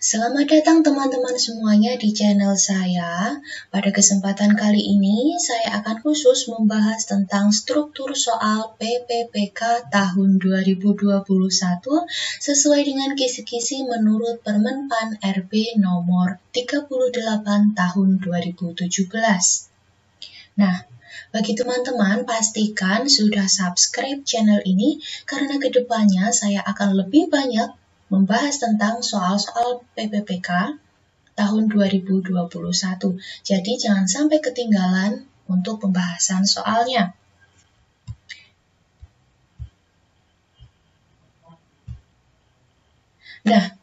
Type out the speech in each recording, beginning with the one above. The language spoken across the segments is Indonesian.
Selamat datang teman-teman semuanya di channel saya. Pada kesempatan kali ini, saya akan khusus membahas tentang struktur soal PPPK tahun 2021 sesuai dengan kisi-kisi menurut Permenpan RB nomor 38 tahun 2017. Nah, bagi teman-teman, pastikan sudah subscribe channel ini karena kedepannya saya akan lebih banyak membahas tentang soal-soal PPPK tahun 2021. Jadi jangan sampai ketinggalan untuk pembahasan soalnya. Nah,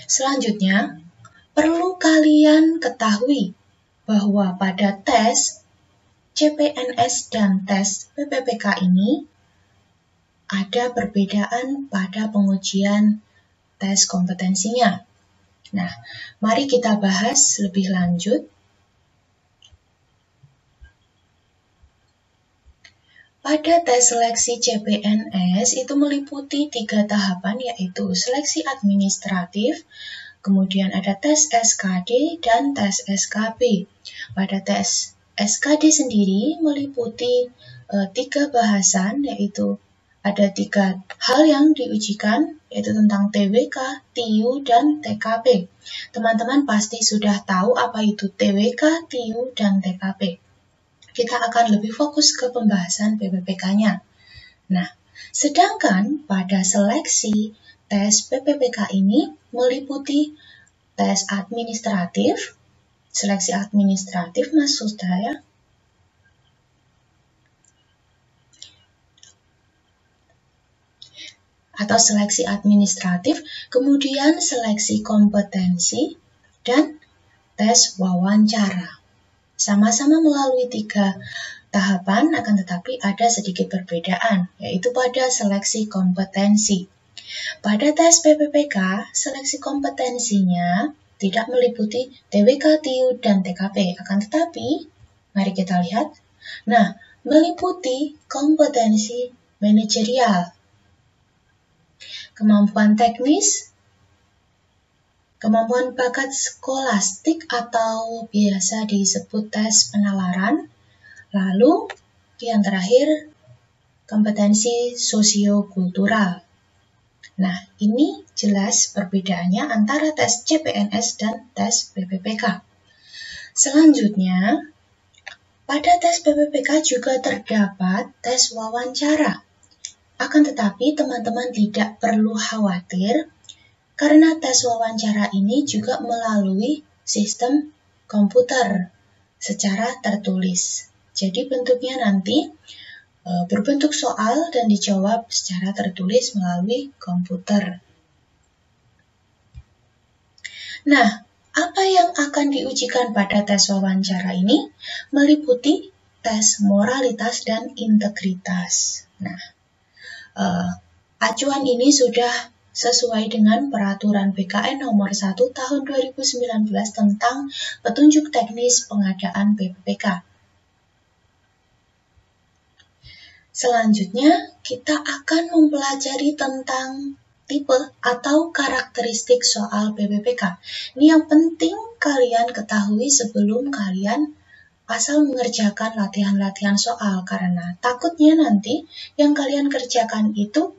selanjutnya perlu kalian ketahui bahwa pada tes CPNS dan tes PPPK ini ada perbedaan pada pengujian tes kompetensinya. Nah, mari kita bahas lebih lanjut. Pada tes seleksi CPNS itu meliputi 3 tahapan, yaitu seleksi administratif, kemudian ada tes SKD dan tes SKB. Pada tes SKD sendiri meliputi 3 bahasan, yaitu ada 3 hal yang diujikan, yaitu tentang TWK, TIU, dan TKP. Teman-teman pasti sudah tahu apa itu TWK, TIU, dan TKP. Kita akan lebih fokus ke pembahasan PPPK-nya. Nah, sedangkan pada seleksi tes PPPK ini meliputi tes administratif, seleksi administratif maksud saya, atau seleksi administratif, kemudian seleksi kompetensi, dan tes wawancara. Sama-sama melalui 3 tahapan, akan tetapi ada sedikit perbedaan, yaitu pada seleksi kompetensi. Pada tes PPPK, seleksi kompetensinya tidak meliputi TWK, TIU, dan TKP, akan tetapi, mari kita lihat, meliputi kompetensi manajerial, kemampuan teknis, kemampuan bakat skolastik atau biasa disebut tes penalaran, lalu yang terakhir kompetensi sosiokultural. Nah, ini jelas perbedaannya antara tes CPNS dan tes PPPK. Selanjutnya, pada tes PPPK juga terdapat tes wawancara. Akan tetapi teman-teman tidak perlu khawatir karena tes wawancara ini juga melalui sistem komputer secara tertulis. Jadi bentuknya nanti berbentuk soal dan dijawab secara tertulis melalui komputer. Nah, apa yang akan diujikan pada tes wawancara ini? Meliputi tes moralitas dan integritas. Nah, acuan ini sudah sesuai dengan peraturan BKN nomor 1 tahun 2019 tentang petunjuk teknis pengadaan PPPK. Selanjutnya, kita akan mempelajari tentang tipe atau karakteristik soal PPPK. Ini yang penting kalian ketahui sebelum kalian asal mengerjakan latihan-latihan soal, karena takutnya nanti yang kalian kerjakan itu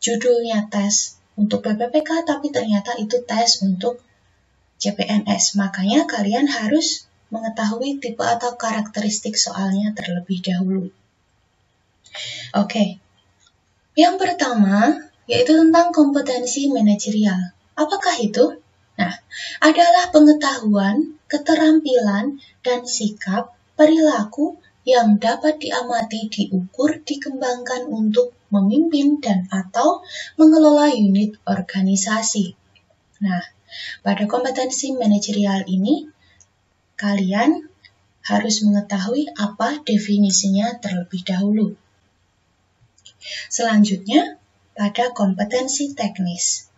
judulnya tes untuk PPPK, tapi ternyata itu tes untuk CPNS. Makanya kalian harus mengetahui tipe atau karakteristik soalnya terlebih dahulu. Oke, yang pertama yaitu tentang kompetensi manajerial. Apakah itu? Nah, adalah pengetahuan, keterampilan, dan sikap perilaku yang dapat diamati, diukur, dikembangkan untuk memimpin dan atau mengelola unit organisasi. Nah, pada kompetensi manajerial ini, kalian harus mengetahui apa definisinya terlebih dahulu. Selanjutnya, pada kompetensi teknis.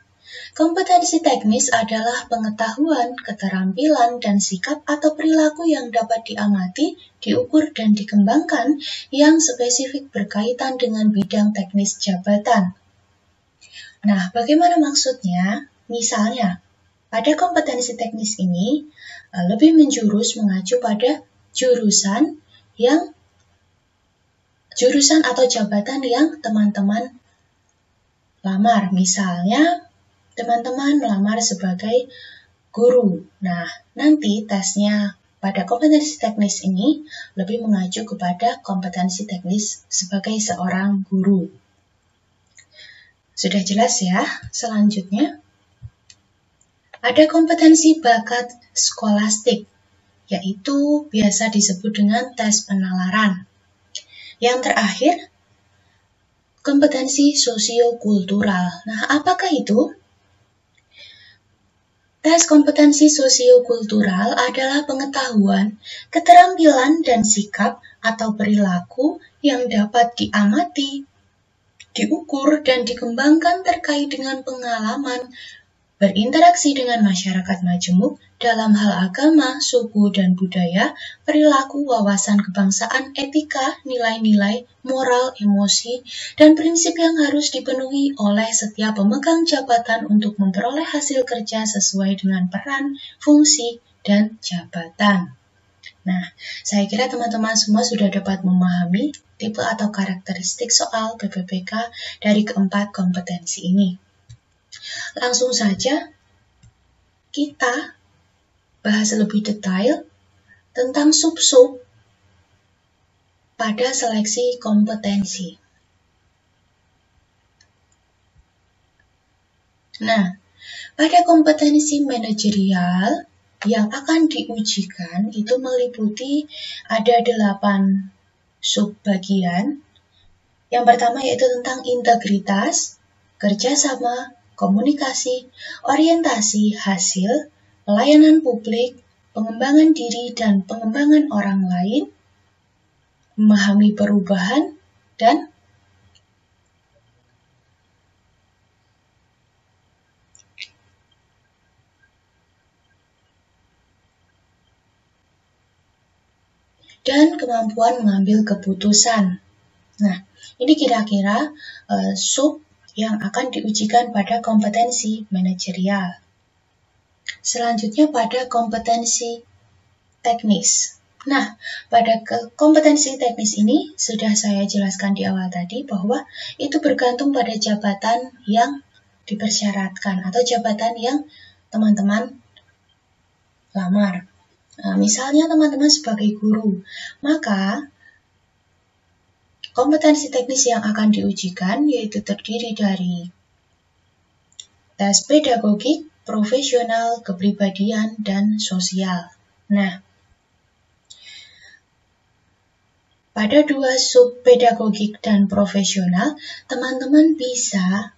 Kompetensi teknis adalah pengetahuan, keterampilan, dan sikap atau perilaku yang dapat diamati, diukur, dan dikembangkan yang spesifik berkaitan dengan bidang teknis jabatan. Nah, bagaimana maksudnya? Misalnya, pada kompetensi teknis ini lebih menjurus mengacu pada jurusan atau jabatan yang teman-teman lamar. Misalnya, teman-teman melamar sebagai guru. Nah, nanti tesnya pada kompetensi teknis ini lebih mengacu kepada kompetensi teknis sebagai seorang guru. Sudah jelas ya? Selanjutnya, ada kompetensi bakat skolastik, yaitu biasa disebut dengan tes penalaran. Yang terakhir, kompetensi sosiokultural. Nah, apakah itu? Tes kompetensi sosiokultural adalah pengetahuan, keterampilan, dan sikap atau perilaku yang dapat diamati, diukur, dan dikembangkan terkait dengan pengalaman berinteraksi dengan masyarakat majemuk dalam hal agama, suku, dan budaya, perilaku, wawasan kebangsaan, etika, nilai-nilai, moral, emosi, dan prinsip yang harus dipenuhi oleh setiap pemegang jabatan untuk memperoleh hasil kerja sesuai dengan peran, fungsi, dan jabatan. Nah, saya kira teman-teman semua sudah dapat memahami tipe atau karakteristik soal PPPK dari keempat kompetensi ini. Langsung saja kita bahas lebih detail tentang sub-sub pada seleksi kompetensi. Nah, pada kompetensi manajerial yang akan diujikan itu meliputi ada 8 subbagian. Yang pertama yaitu tentang integritas, kerjasama, komunikasi, orientasi, hasil, pelayanan publik, pengembangan diri dan pengembangan orang lain, memahami perubahan, dan kemampuan mengambil keputusan. Nah, ini kira-kira sub yang akan diujikan pada kompetensi manajerial. Selanjutnya pada kompetensi teknis. Nah, pada kompetensi teknis ini sudah saya jelaskan di awal tadi bahwa itu bergantung pada jabatan yang dipersyaratkan atau jabatan yang teman-teman lamar. Nah, misalnya teman-teman sebagai guru, maka kompetensi teknis yang akan diujikan yaitu terdiri dari tes pedagogik, profesional, kepribadian, dan sosial. Nah, pada 2 sub pedagogik dan profesional, teman-teman bisa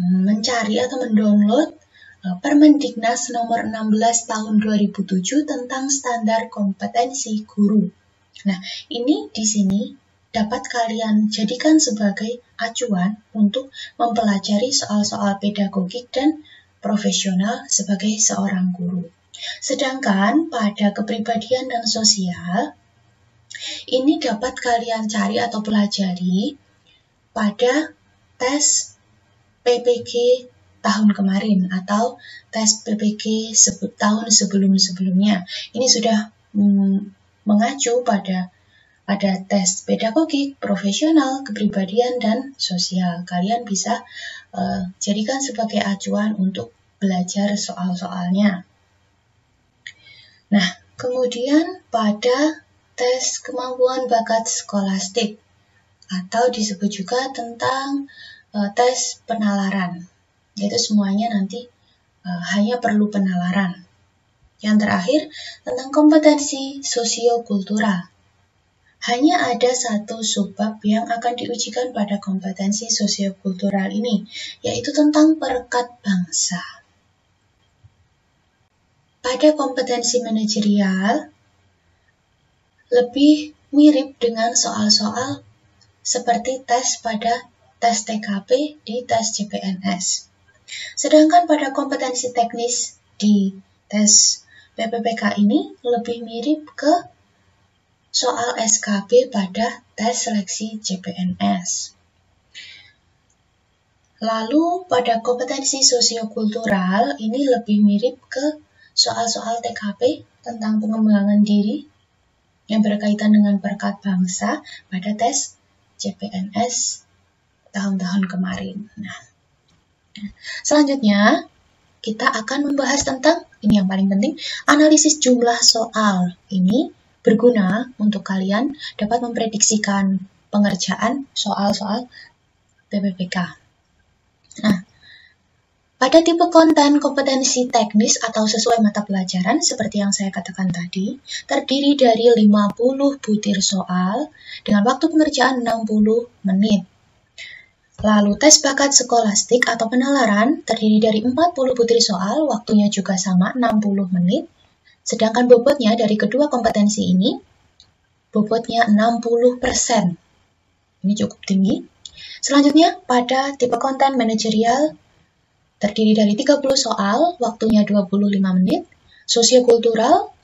mencari atau mendownload Permendiknas nomor 16 tahun 2007 tentang standar kompetensi guru. Nah, ini di sini dapat kalian jadikan sebagai acuan untuk mempelajari soal-soal pedagogik dan profesional sebagai seorang guru. Sedangkan pada kepribadian dan sosial, ini dapat kalian cari atau pelajari pada tes PPG tahun kemarin atau tes PPG tahun sebelum-sebelumnya. Ini sudah mengacu pada tes pedagogik, profesional, kepribadian, dan sosial. Kalian bisa jadikan sebagai acuan untuk belajar soal-soalnya. Nah, kemudian pada tes kemampuan bakat skolastik atau disebut juga tentang tes penalaran. Yaitu semuanya nanti hanya perlu penalaran. Yang terakhir, tentang kompetensi sosiokultural. Hanya ada 1 subbab yang akan diujikan pada kompetensi sosiokultural ini, yaitu tentang perekat bangsa. Pada kompetensi manajerial, lebih mirip dengan soal-soal seperti tes pada tes TKP di tes CPNS. Sedangkan pada kompetensi teknis di tes PPPK ini lebih mirip ke soal SKB pada tes seleksi CPNS. Lalu pada kompetensi sosiokultural ini lebih mirip ke soal-soal TKP tentang pengembangan diri yang berkaitan dengan perekat bangsa pada tes CPNS tahun-tahun kemarin. Nah, selanjutnya kita akan membahas tentang, ini yang paling penting, analisis jumlah soal. Ini berguna untuk kalian dapat memprediksikan pengerjaan soal-soal TPPK. Nah, pada tipe konten kompetensi teknis atau sesuai mata pelajaran, seperti yang saya katakan tadi, terdiri dari 50 butir soal dengan waktu pengerjaan 60 menit. Lalu tes bakat skolastik atau penalaran terdiri dari 40 butir soal, waktunya juga sama 60 menit. Sedangkan bobotnya dari kedua kompetensi ini, bobotnya 60%. Ini cukup tinggi. Selanjutnya, pada tipe konten manajerial, terdiri dari 30 soal, waktunya 25 menit. Sosiokultural,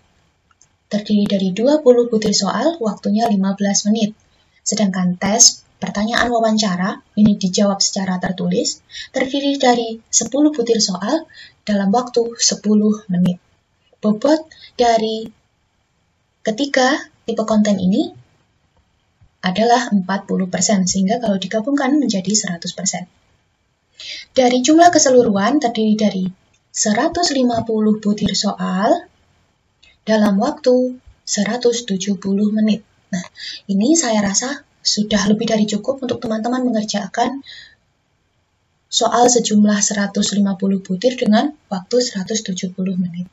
terdiri dari 20 butir soal, waktunya 15 menit. Sedangkan tes pertanyaan wawancara, ini dijawab secara tertulis, terdiri dari 10 butir soal dalam waktu 10 menit. Bobot dari ketiga tipe konten ini adalah 40%, sehingga kalau digabungkan menjadi 100%. Dari jumlah keseluruhan terdiri dari 150 butir soal dalam waktu 170 menit. Nah, ini saya rasa sudah lebih dari cukup untuk teman-teman mengerjakan soal sejumlah 150 butir dengan waktu 170 menit.